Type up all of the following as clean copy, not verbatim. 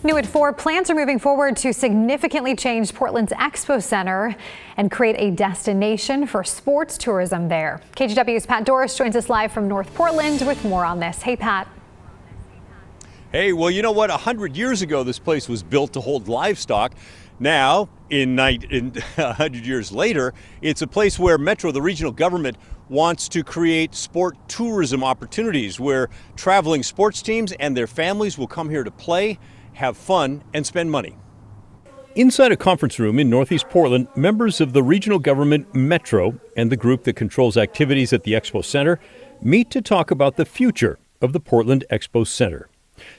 New at 4, plans are moving forward to significantly change Portland's Expo Center and create a destination for sports tourism there. KGW's Pat Doris joins us live from North Portland with more on this. Hey, Pat. Hey, well, you know what? 100 years ago, this place was built to hold livestock. Now, 100 years later, it's a place where Metro, the regional government, wants to create sport tourism opportunities where traveling sports teams and their families will come here to play, have fun, and spend money. Inside a conference room in Northeast Portland, members of the regional government Metro and the group that controls activities at the Expo Center meet to talk about the future of the Portland Expo Center.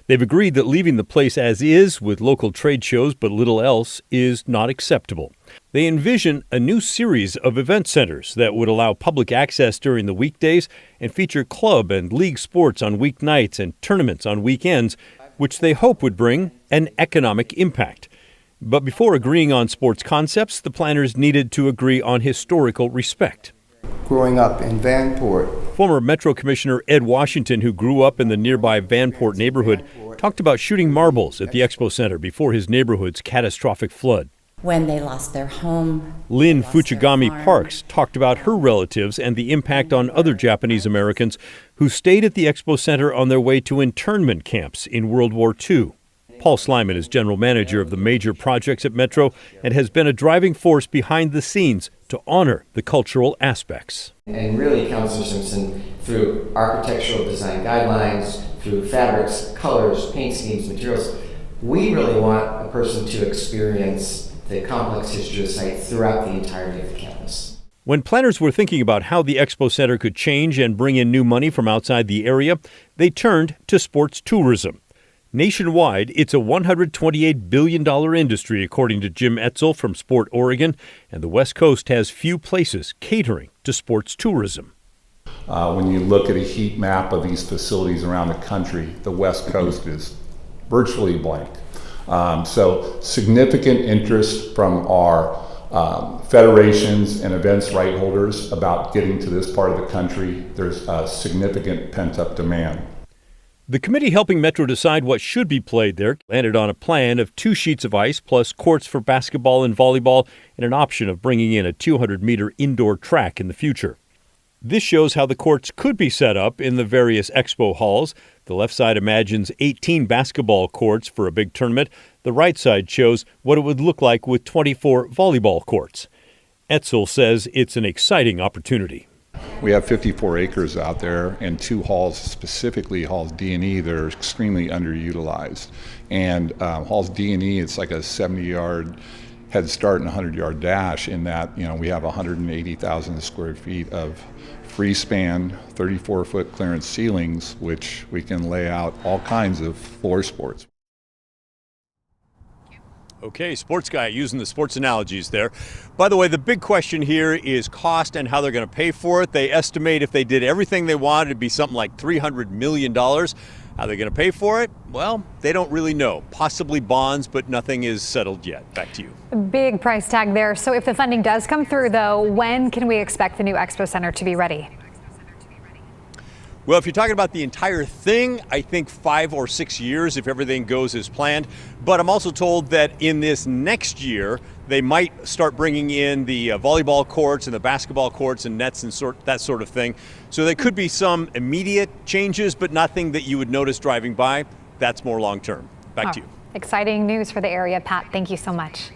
They've agreed that leaving the place as is, with local trade shows but little else, is not acceptable. They envision a new series of event centers that would allow public access during the weekdays and feature club and league sports on weeknights and tournaments on weekends, which they hope would bring an economic impact. But before agreeing on sports concepts, the planners needed to agree on historical respect. Growing up in Vanport, former Metro Commissioner Ed Washington, who grew up in the nearby Vanport neighborhood, talked about shooting marbles at the Expo Center before his neighborhood's catastrophic flood. When they lost their home. Lynn Fuchigami Parks talked about her relatives and the impact on other Japanese Americans who stayed at the Expo Center on their way to internment camps in World War II. Paul Slyman is general manager of the major projects at Metro and has been a driving force behind the scenes to honor the cultural aspects. And really, Councilor Simpson, through architectural design guidelines, through fabrics, colors, paint schemes, materials, we really want a person to experience the complex history of the site throughout the entirety of the campus. When planners were thinking about how the Expo Center could change and bring in new money from outside the area, they turned to sports tourism. Nationwide, it's a $128 billion industry, according to Jim Etzel from Sport Oregon, and the West Coast has few places catering to sports tourism. When you look at a heat map of these facilities around the country, the West Coast is virtually blank. So significant interest from our federations and events right holders about getting to this part of the country. There's a significant pent-up demand. The committee helping Metro decide what should be played there landed on a plan of 2 sheets of ice plus courts for basketball and volleyball and an option of bringing in a 200-meter indoor track in the future. This shows how the courts could be set up in the various expo halls. The left side imagines 18 basketball courts for a big tournament. The right side shows what it would look like with 24 volleyball courts. Etzel says it's an exciting opportunity. We have 54 acres out there and 2 halls, specifically halls D&E, that are extremely underutilized. And halls D&E, it's like a 70-yard head start and a 100-yard dash in that, we have 180,000 square feet of free span, 34-foot clearance ceilings, which we can lay out all kinds of floor sports. Okay, sports guy using the sports analogies there. By the way, the big question here is cost and how they're going to pay for it. They estimate if they did everything they wanted, it'd be something like $300 million. How they're going to pay for it? Well, they don't really know. Possibly bonds, but nothing is settled yet. Back to you. A big price tag there. So if the funding does come through, though, when can we expect the new Expo Center to be ready? Well, if you're talking about the entire thing, I think 5 or 6 years if everything goes as planned. But I'm also told that in this next year, they might start bringing in the volleyball courts and the basketball courts and nets and that sort of thing. So there could be some immediate changes, but nothing that you would notice driving by. That's more long term. Back to you. Exciting news for the area, Pat. Thank you so much.